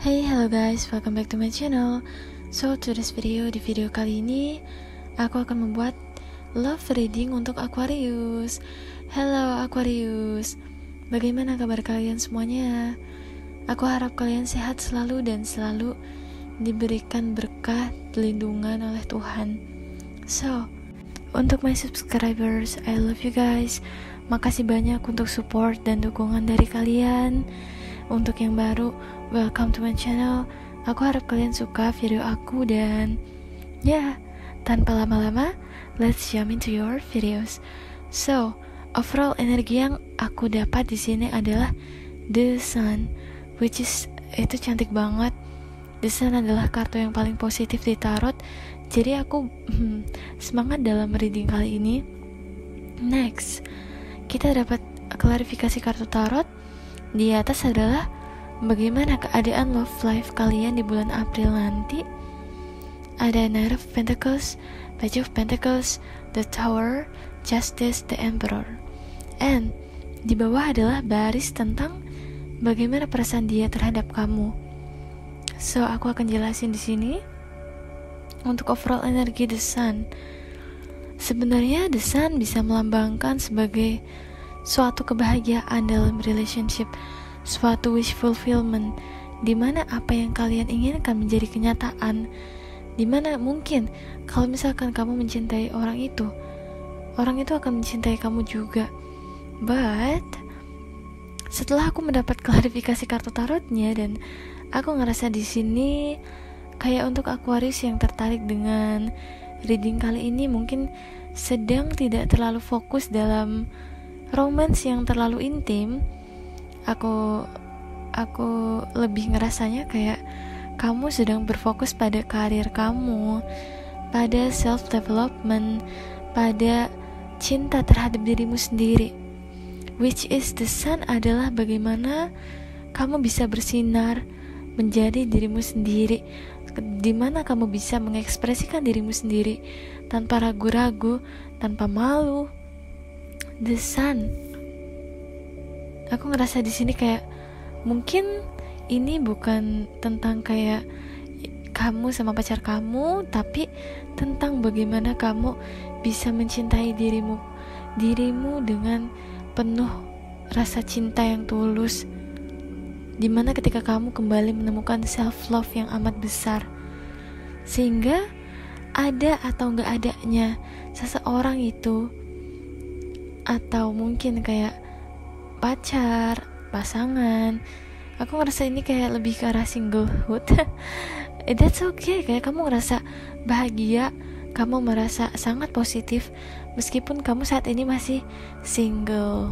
Hey, hello guys, welcome back to my channel. So, to this video, di video kali ini aku akan membuat love reading untuk Aquarius. Hello Aquarius, bagaimana kabar kalian semuanya? Aku harap kalian sehat selalu dan selalu diberikan berkah pelindungan oleh Tuhan. So, untuk my subscribers, I love you guys. Makasih banyak untuk support dan dukungan dari kalian. Untuk yang baru, welcome to my channel. Aku harap kalian suka video aku dan tanpa lama-lama, let's jump into your videos. So, overall energi yang aku dapat di sini adalah The Sun, which is itu cantik banget. The Sun adalah kartu yang paling positif di tarot. Jadi aku semangat dalam reading kali ini. Next, kita dapat klarifikasi kartu tarot. Di atas adalah bagaimana keadaan love life kalian di bulan April nanti. Ada Knight of Pentacles, Page of Pentacles, The Tower, Justice, The Emperor. And di bawah adalah baris tentang bagaimana perasaan dia terhadap kamu. So, aku akan jelasin di sini. Untuk overall energi The Sun, sebenarnya The Sun bisa melambangkan sebagai suatu kebahagiaan dalam relationship, suatu wish fulfillment, dimana apa yang kalian inginkan menjadi kenyataan, dimana mungkin kalau misalkan kamu mencintai orang itu akan mencintai kamu juga. But setelah aku mendapat klarifikasi kartu tarotnya, dan aku ngerasa di sini kayak untuk Aquarius yang tertarik dengan reading kali ini mungkin sedang tidak terlalu fokus dalam romance yang terlalu intim. Aku lebih ngerasanya kayak kamu sedang berfokus pada karir kamu, pada self development, pada cinta terhadap dirimu sendiri. Which is The Sun adalah bagaimana kamu bisa bersinar menjadi dirimu sendiri, dimana kamu bisa mengekspresikan dirimu sendiri tanpa ragu-ragu, tanpa malu. The Sun, aku ngerasa di sini kayak mungkin ini bukan tentang kayak kamu sama pacar kamu, tapi tentang bagaimana kamu bisa mencintai dirimu dengan penuh rasa cinta yang tulus, dimana ketika kamu kembali menemukan self love yang amat besar, sehingga ada atau gak adanya seseorang itu, atau mungkin kayak pacar, pasangan, aku ngerasa ini kayak lebih ke arah singlehood. That's okay, kayak kamu ngerasa bahagia, kamu merasa sangat positif meskipun kamu saat ini masih single.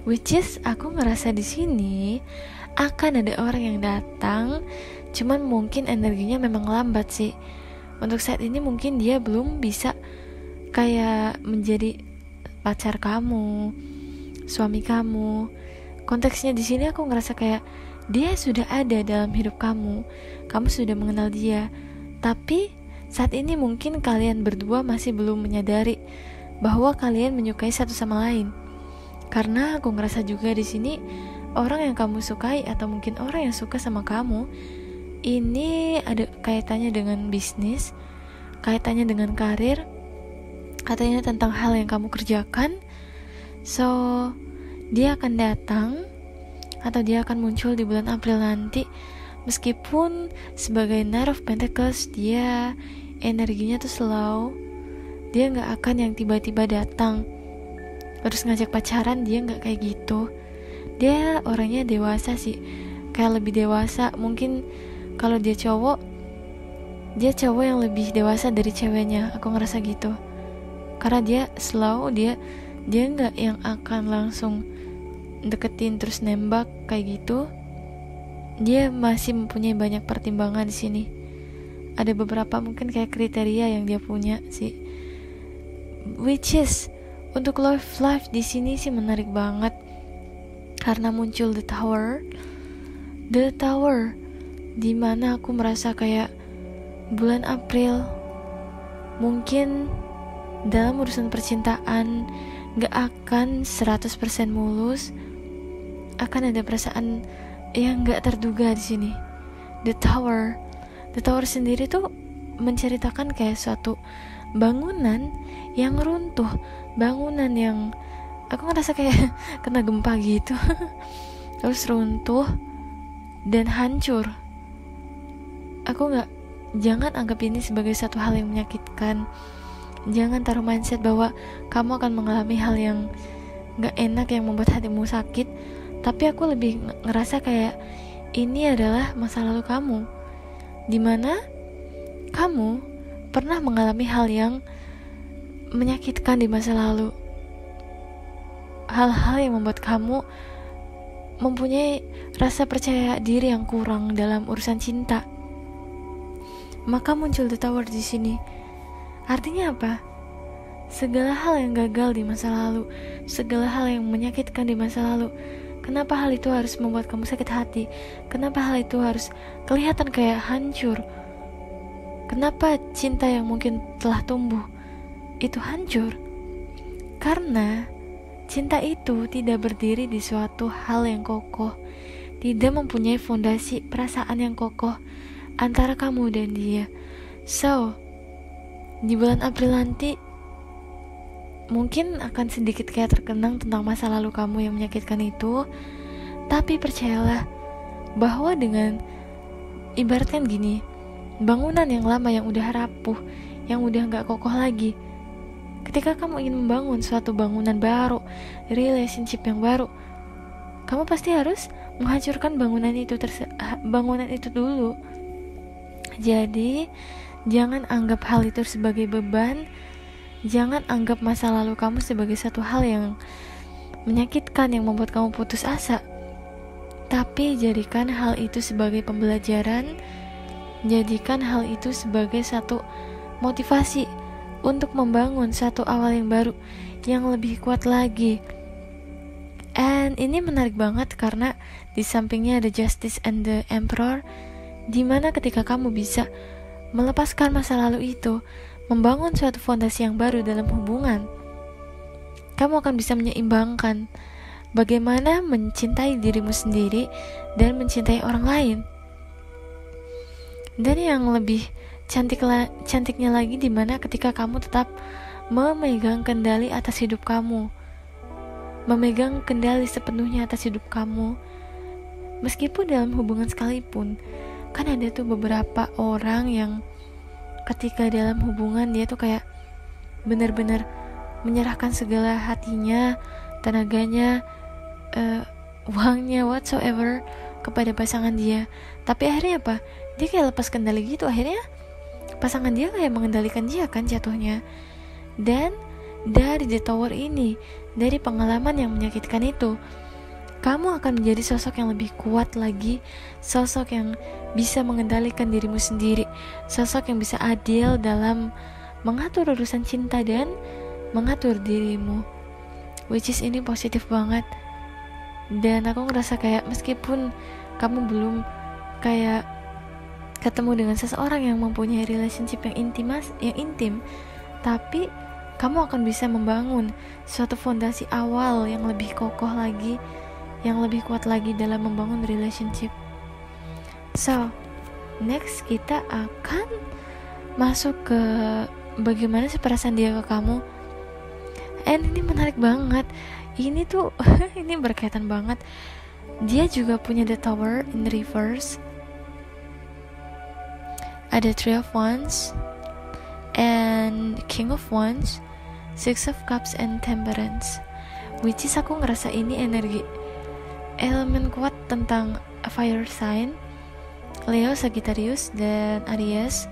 Which is aku ngerasa di sini akan ada orang yang datang, cuman mungkin energinya memang lambat sih. Untuk saat ini mungkin dia belum bisa kayak menjadi pacar kamu, suami kamu. Konteksnya di sini aku ngerasa kayak dia sudah ada dalam hidup kamu sudah mengenal dia, tapi saat ini mungkin kalian berdua masih belum menyadari bahwa kalian menyukai satu sama lain. Karena aku ngerasa juga di sini orang yang kamu sukai atau mungkin orang yang suka sama kamu ini ada kaitannya dengan bisnis, kaitannya dengan karir, katanya tentang hal yang kamu kerjakan. So, dia akan datang atau dia akan muncul di bulan April nanti. Meskipun sebagai Knight of Pentacles, dia energinya tuh slow. Dia gak akan yang tiba-tiba datang terus ngajak pacaran, dia gak kayak gitu. Dia orangnya dewasa sih, kayak lebih dewasa. Mungkin kalau dia cowok yang lebih dewasa dari ceweknya, aku ngerasa gitu. Karena dia slow, dia nggak yang akan langsung deketin terus nembak kayak gitu. Dia masih mempunyai banyak pertimbangan di sini. Ada beberapa mungkin kayak kriteria yang dia punya sih. Which is untuk love life di sini sih menarik banget karena muncul The Tower, dimana aku merasa kayak bulan April mungkin dalam urusan percintaan gak akan 100% mulus, akan ada perasaan yang gak terduga di sini. The Tower. The Tower sendiri tuh menceritakan kayak suatu bangunan yang runtuh, bangunan yang aku ngerasa kayak kena gempa gitu. Terus runtuh dan hancur. Jangan anggap ini sebagai satu hal yang menyakitkan. Jangan taruh mindset bahwa kamu akan mengalami hal yang gak enak yang membuat hatimu sakit. Tapi aku lebih ngerasa kayak ini adalah masa lalu kamu, dimana kamu pernah mengalami hal yang menyakitkan di masa lalu. Hal-hal yang membuat kamu mempunyai rasa percaya diri yang kurang dalam urusan cinta. Maka muncul The Tower di sini. Artinya apa? Segala hal yang gagal di masa lalu, segala hal yang menyakitkan di masa lalu, kenapa hal itu harus membuat kamu sakit hati? Kenapa hal itu harus kelihatan kayak hancur? Kenapa cinta yang mungkin telah tumbuh itu hancur? Karena cinta itu tidak berdiri di suatu hal yang kokoh, tidak mempunyai fondasi perasaan yang kokoh antara kamu dan dia. So, di bulan April nanti mungkin akan sedikit kayak terkenang tentang masa lalu kamu yang menyakitkan itu. Tapi percayalah bahwa dengan ibaratkan gini, bangunan yang lama yang udah rapuh, yang udah gak kokoh lagi, ketika kamu ingin membangun suatu bangunan baru, relationship yang baru, kamu pasti harus menghancurkan bangunan itu dulu. Jadi jangan anggap hal itu sebagai beban. Jangan anggap masa lalu kamu sebagai satu hal yang menyakitkan yang membuat kamu putus asa. Tapi jadikan hal itu sebagai pembelajaran. Jadikan hal itu sebagai satu motivasi untuk membangun satu awal yang baru, yang lebih kuat lagi. And ini menarik banget karena di sampingnya ada Justice and the Emperor, dimana ketika kamu bisa melepaskan masa lalu itu, membangun suatu fondasi yang baru dalam hubungan, kamu akan bisa menyeimbangkan bagaimana mencintai dirimu sendiri dan mencintai orang lain. Dan yang lebih cantiknya lagi dimana ketika kamu tetap memegang kendali atas hidup kamu, memegang kendali sepenuhnya atas hidup kamu. Meskipun dalam hubungan sekalipun, kan ada tuh beberapa orang yang ketika dalam hubungan dia tuh kayak benar-benar menyerahkan segala hatinya, tenaganya, uangnya, whatsoever kepada pasangan dia. Tapi akhirnya apa? Dia kayak lepas kendali gitu. Akhirnya pasangan dia kayak mengendalikan dia kan jatuhnya. Dan dari The Tower ini, dari pengalaman yang menyakitkan itu, kamu akan menjadi sosok yang lebih kuat lagi, sosok yang bisa mengendalikan dirimu sendiri, sosok yang bisa adil dalam mengatur urusan cinta dan mengatur dirimu. Which is ini positif banget. Dan aku ngerasa kayak meskipun kamu belum kayak ketemu dengan seseorang yang mempunyai relationship yang intim, tapi kamu akan bisa membangun suatu fondasi awal yang lebih kokoh lagi, yang lebih kuat lagi dalam membangun relationship. So, next kita akan masuk ke bagaimana sih perasaan dia ke kamu. And ini menarik banget. Ini tuh ini berkaitan banget. Dia juga punya The Tower in reverse. Ada Three of Wands and King of Wands, Six of Cups and Temperance. Which is aku ngerasa ini energi elemen kuat tentang fire sign, Leo, Sagittarius, dan Aries.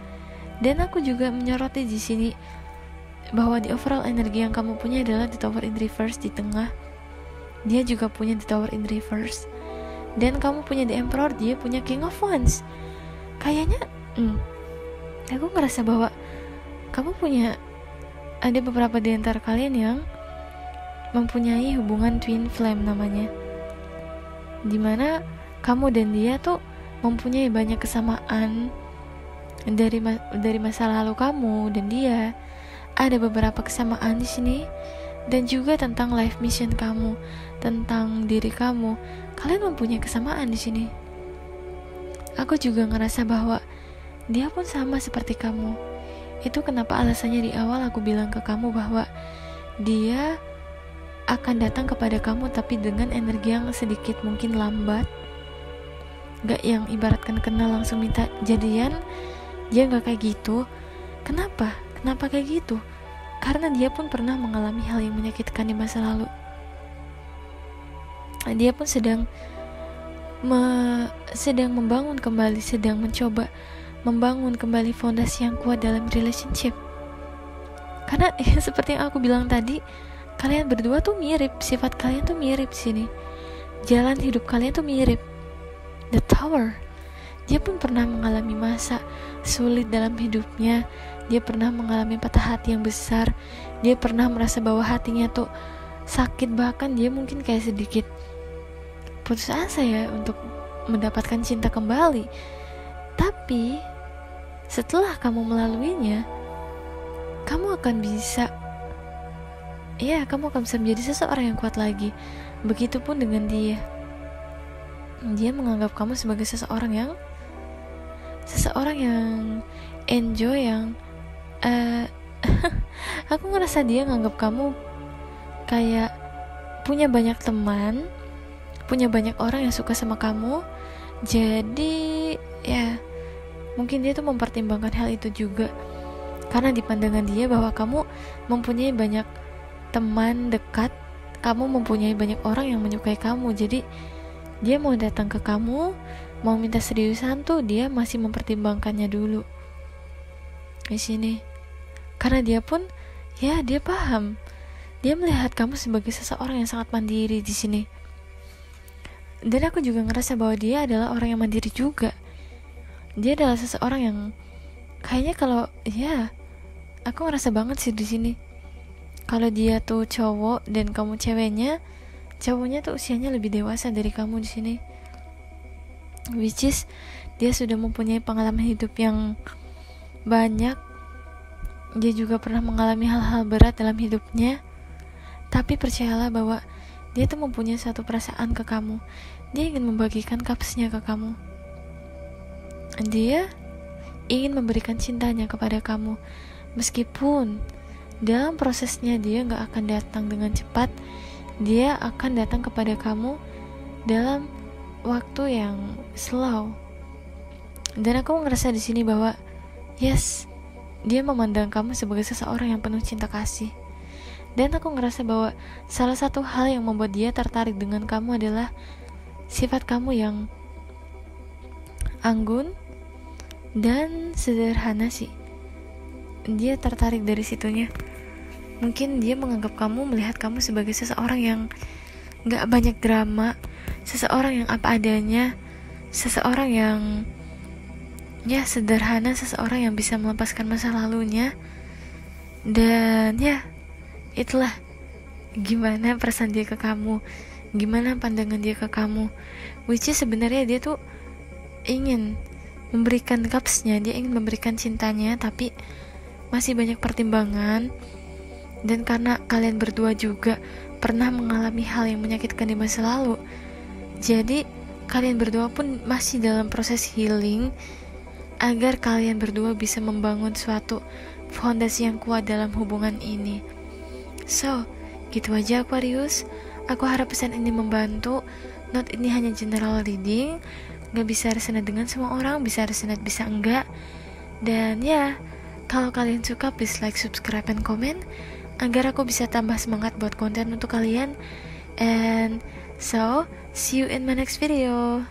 Dan aku juga menyoroti di sini bahwa di overall energi yang kamu punya adalah The Tower in reverse di tengah. Dia juga punya The Tower in reverse. Dan kamu punya The Emperor, dia punya King of Wands. Kayaknya aku ngerasa bahwa kamu punya, ada beberapa di antara kalian yang mempunyai hubungan twin flame namanya, dimana kamu dan dia tuh mempunyai banyak kesamaan dari masa lalu kamu dan dia. Ada beberapa kesamaan di sini, dan juga tentang life mission kamu, tentang diri kamu. Kalian mempunyai kesamaan di sini. aku juga ngerasa bahwa dia pun sama seperti kamu. Itu kenapa alasannya di awal aku bilang ke kamu bahwa dia akan datang kepada kamu tapi dengan energi yang sedikit mungkin lambat, gak yang ibaratkan kenal langsung minta jadian. Dia gak kayak gitu. Kenapa kayak gitu? Karena dia pun pernah mengalami hal yang menyakitkan di masa lalu. Dia pun sedang membangun kembali, sedang mencoba membangun kembali fondasi yang kuat dalam relationship. Karena seperti yang aku bilang tadi, kalian berdua tuh mirip, sifat kalian tuh mirip sini. Jalan hidup kalian tuh mirip. The Tower. Dia pun pernah mengalami masa sulit dalam hidupnya. Dia pernah mengalami patah hati yang besar. Dia pernah merasa bahwa hatinya tuh sakit, bahkan dia mungkin kayak sedikit putus asa ya untuk mendapatkan cinta kembali. Tapi setelah kamu melaluinya, kamu akan bisa menjadi seseorang yang kuat lagi. Begitupun dengan dia. Dia menganggap kamu sebagai seseorang yang enjoy, yang aku ngerasa dia nganggap kamu kayak punya banyak teman, punya banyak orang yang suka sama kamu. Jadi ya mungkin dia tuh mempertimbangkan hal itu juga, karena di pandangan dia bahwa kamu mempunyai banyak teman dekat, kamu mempunyai banyak orang yang menyukai kamu. Jadi dia mau datang ke kamu, mau minta seriusan tuh dia masih mempertimbangkannya dulu di sini. Karena dia pun ya dia paham, dia melihat kamu sebagai seseorang yang sangat mandiri di sini. Dan aku juga ngerasa bahwa dia adalah orang yang mandiri juga. Dia adalah seseorang yang kayaknya kalau ya aku ngerasa banget sih di sini. Kalau dia tuh cowok dan kamu ceweknya, cowoknya tuh usianya lebih dewasa dari kamu di sini. Which is dia sudah mempunyai pengalaman hidup yang banyak. Dia juga pernah mengalami hal-hal berat dalam hidupnya. Tapi percayalah bahwa dia tuh mempunyai satu perasaan ke kamu. Dia ingin membagikan kapsnya ke kamu. Dia ingin memberikan cintanya kepada kamu. Meskipun dalam prosesnya dia gak akan datang dengan cepat, dia akan datang kepada kamu dalam waktu yang slow. Dan aku ngerasa di sini bahwa yes, dia memandang kamu sebagai seseorang yang penuh cinta kasih. Dan aku ngerasa bahwa salah satu hal yang membuat dia tertarik dengan kamu adalah sifat kamu yang anggun dan sederhana sih. Dia tertarik dari situnya. Mungkin dia menganggap kamu, melihat kamu sebagai seseorang yang gak banyak drama, seseorang yang apa adanya, seseorang yang ya sederhana, seseorang yang bisa melepaskan masa lalunya. Dan ya itulah gimana perasaan dia ke kamu, gimana pandangan dia ke kamu. Which is sebenarnya dia tuh ingin memberikan kapsnya, dia ingin memberikan cintanya, tapi masih banyak pertimbangan. Dan karena kalian berdua juga pernah mengalami hal yang menyakitkan di masa lalu, jadi kalian berdua pun masih dalam proses healing agar kalian berdua bisa membangun suatu fondasi yang kuat dalam hubungan ini. So, gitu aja Aquarius. Aku harap pesan ini membantu. Note ini hanya general reading, gak bisa resonate dengan semua orang, bisa resonate bisa enggak. Dan ya, kalau kalian suka please like, subscribe, and comment agar aku bisa tambah semangat buat konten untuk kalian. And so, see you in my next video.